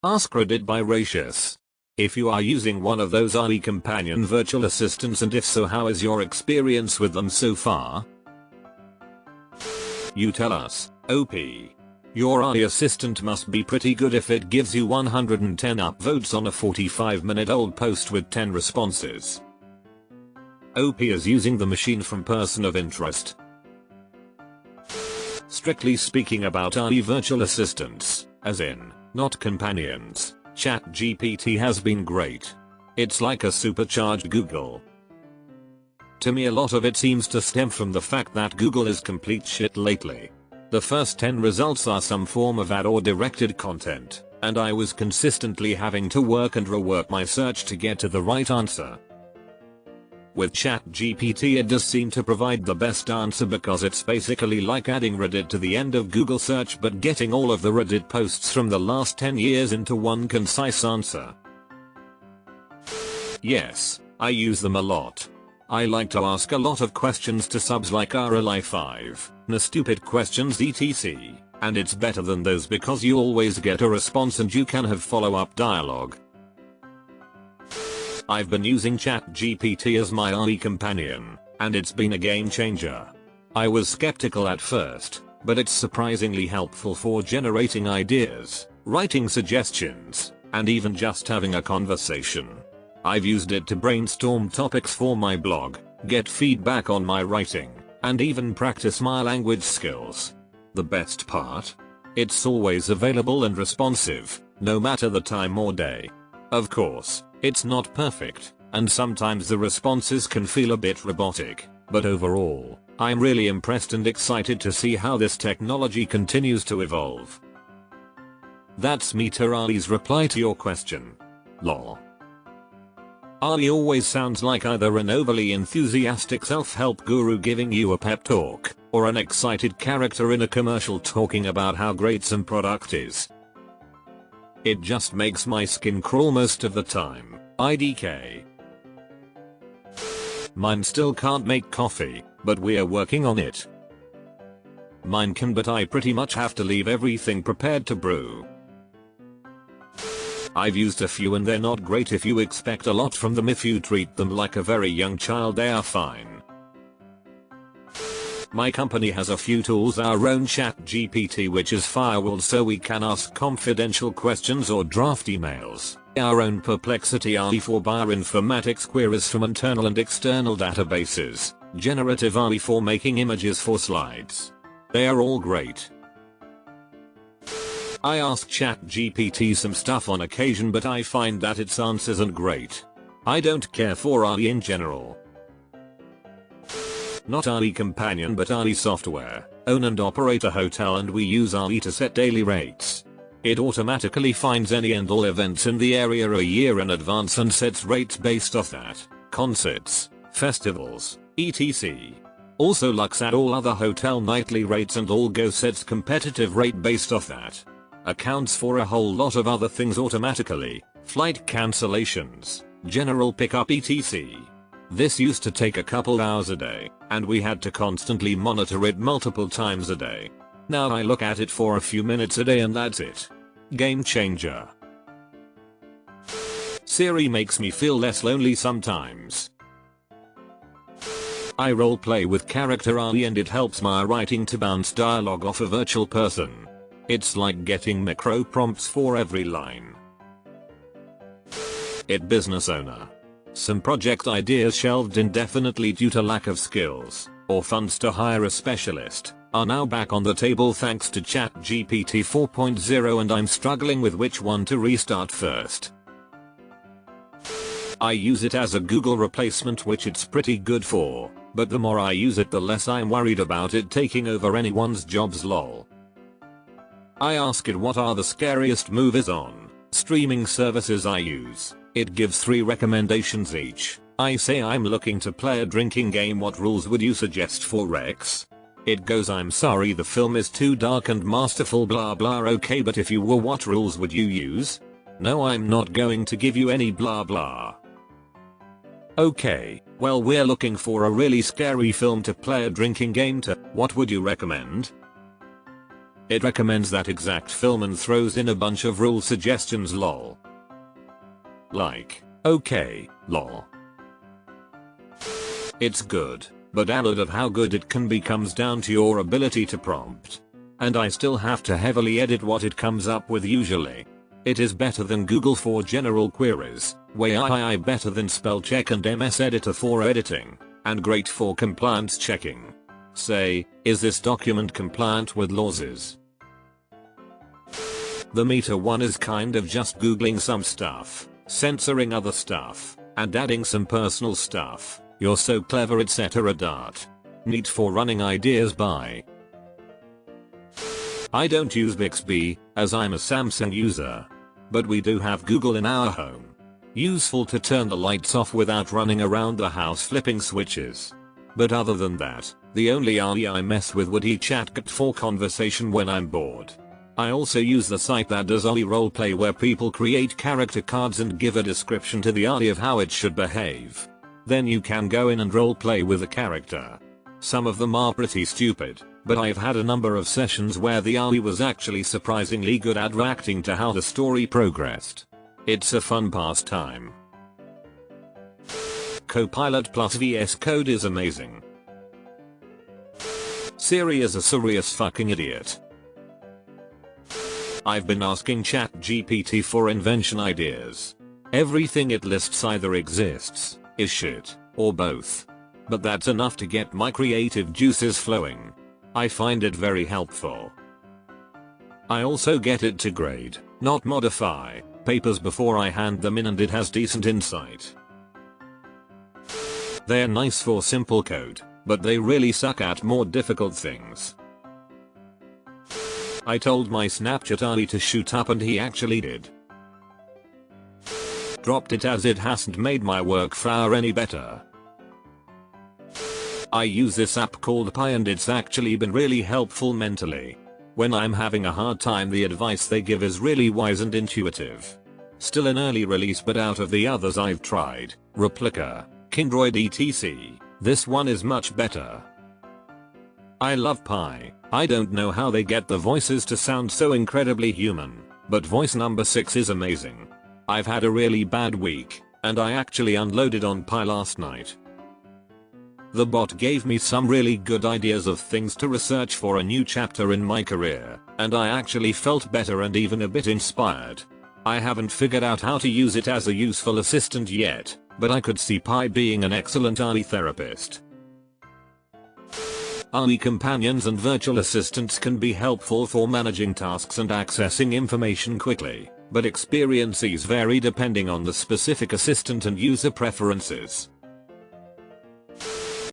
AskReddit by Ratius. If you are using one of those AI companion virtual assistants, and if so, how is your experience with them so far? You tell us, OP. Your AI assistant must be pretty good if it gives you 110 upvotes on a 45-minute-old post with 10 responses. OP is using the machine from person of interest. Strictly speaking about AI virtual assistants, as in, not companions, ChatGPT has been great. It's like a supercharged Google. To me, a lot of it seems to stem from the fact that Google is complete shit lately. The first 10 results are some form of ad or directed content, and I was consistently having to work and rework my search to get to the right answer. With ChatGPT, it does seem to provide the best answer because it's basically like adding Reddit to the end of Google search but getting all of the Reddit posts from the last 10 years into one concise answer. Yes, I use them a lot. I like to ask a lot of questions to subs like RLI5, no stupid questions etc, and it's better than those because you always get a response and you can have follow-up dialogue. I've been using ChatGPT as my AI companion, and it's been a game changer. I was skeptical at first, but it's surprisingly helpful for generating ideas, writing suggestions, and even just having a conversation. I've used it to brainstorm topics for my blog, get feedback on my writing, and even practice my language skills. The best part? It's always available and responsive, no matter the time or day. Of course, it's not perfect, and sometimes the responses can feel a bit robotic, but overall, I'm really impressed and excited to see how this technology continues to evolve. That's Meter Ali's reply to your question. Lol. Ali always sounds like either an overly enthusiastic self-help guru giving you a pep talk, or an excited character in a commercial talking about how great some product is. It just makes my skin crawl most of the time. IDK. Mine still can't make coffee, but we're working on it. Mine can, but I pretty much have to leave everything prepared to brew. I've used a few and they're not great. If you expect a lot from them, if you treat them like a very young child, they are fine. My company has a few tools, our own ChatGPT which is firewalled so we can ask confidential questions or draft emails, our own Perplexity AI for bioinformatics queries from internal and external databases, generative AI for making images for slides. They are all great. I ask ChatGPT some stuff on occasion, but I find that its answers aren't great. I don't care for AI in general. Not AI companion but AI software, own and operate a hotel, and we use AI to set daily rates. It automatically finds any and all events in the area a year in advance and sets rates based off that, concerts, festivals, etc. Also looks at all other hotel nightly rates and all go sets competitive rate based off that. Accounts for a whole lot of other things automatically, flight cancellations, general pickup etc. This used to take a couple hours a day, and we had to constantly monitor it multiple times a day. Now I look at it for a few minutes a day and that's it. Game changer. Siri makes me feel less lonely sometimes. I roleplay with character AI and it helps my writing to bounce dialogue off a virtual person. It's like getting micro prompts for every line. It business owner. Some project ideas shelved indefinitely due to lack of skills, or funds to hire a specialist, are now back on the table thanks to ChatGPT 4.0, and I'm struggling with which one to restart first. I use it as a Google replacement, which it's pretty good for, but the more I use it the less I'm worried about it taking over anyone's jobs. Lol. I ask it what are the scariest movies on streaming services I use. It gives 3 recommendations each. I say I'm looking to play a drinking game, what rules would you suggest for Rex? It goes, I'm sorry the film is too dark and masterful blah blah. Okay, but if you were, what rules would you use? No, I'm not going to give you any blah blah. Okay, well we're looking for a really scary film to play a drinking game to, what would you recommend? It recommends that exact film and throws in a bunch of rule suggestions lol. Like, okay, lol. It's good, but a lot of how good it can be comes down to your ability to prompt. And I still have to heavily edit what it comes up with usually. It is better than Google for general queries, way better than spell check and MS Editor for editing, and great for compliance checking. Say, is this document compliant with laws? The Meta one is kind of just googling some stuff, censoring other stuff, and adding some personal stuff. You're so clever etc. Neat for running ideas by. I don't use Bixby, as I'm a Samsung user. But we do have Google in our home. Useful to turn the lights off without running around the house flipping switches. But other than that, the only AI I mess with would be ChatGPT for conversation when I'm bored. I also use the site that does AI roleplay where people create character cards and give a description to the AI of how it should behave. Then you can go in and roleplay with a character. Some of them are pretty stupid, but I've had a number of sessions where the AI was actually surprisingly good at reacting to how the story progressed. It's a fun pastime. Copilot plus VS Code is amazing. Siri is a serious fucking idiot. I've been asking ChatGPT for invention ideas. Everything it lists either exists, is shit, or both. But that's enough to get my creative juices flowing. I find it very helpful. I also get it to grade, not modify, papers before I hand them in, and it has decent insight. They're nice for simple code, but they really suck at more difficult things. I told my Snapchat AI to shoot up and he actually did. Dropped it as it hasn't made my workflow any better. I use this app called Pi and it's actually been really helpful mentally. When I'm having a hard time, the advice they give is really wise and intuitive. Still an early release, but out of the others I've tried, Replica, Kindroid etc., this one is much better. I love Pi. I don't know how they get the voices to sound so incredibly human, but voice number 6 is amazing. I've had a really bad week, and I actually unloaded on Pi last night. The bot gave me some really good ideas of things to research for a new chapter in my career, and I actually felt better and even a bit inspired. I haven't figured out how to use it as a useful assistant yet, but I could see Pi being an excellent AI therapist. AI companions and virtual assistants can be helpful for managing tasks and accessing information quickly, but experiences vary depending on the specific assistant and user preferences.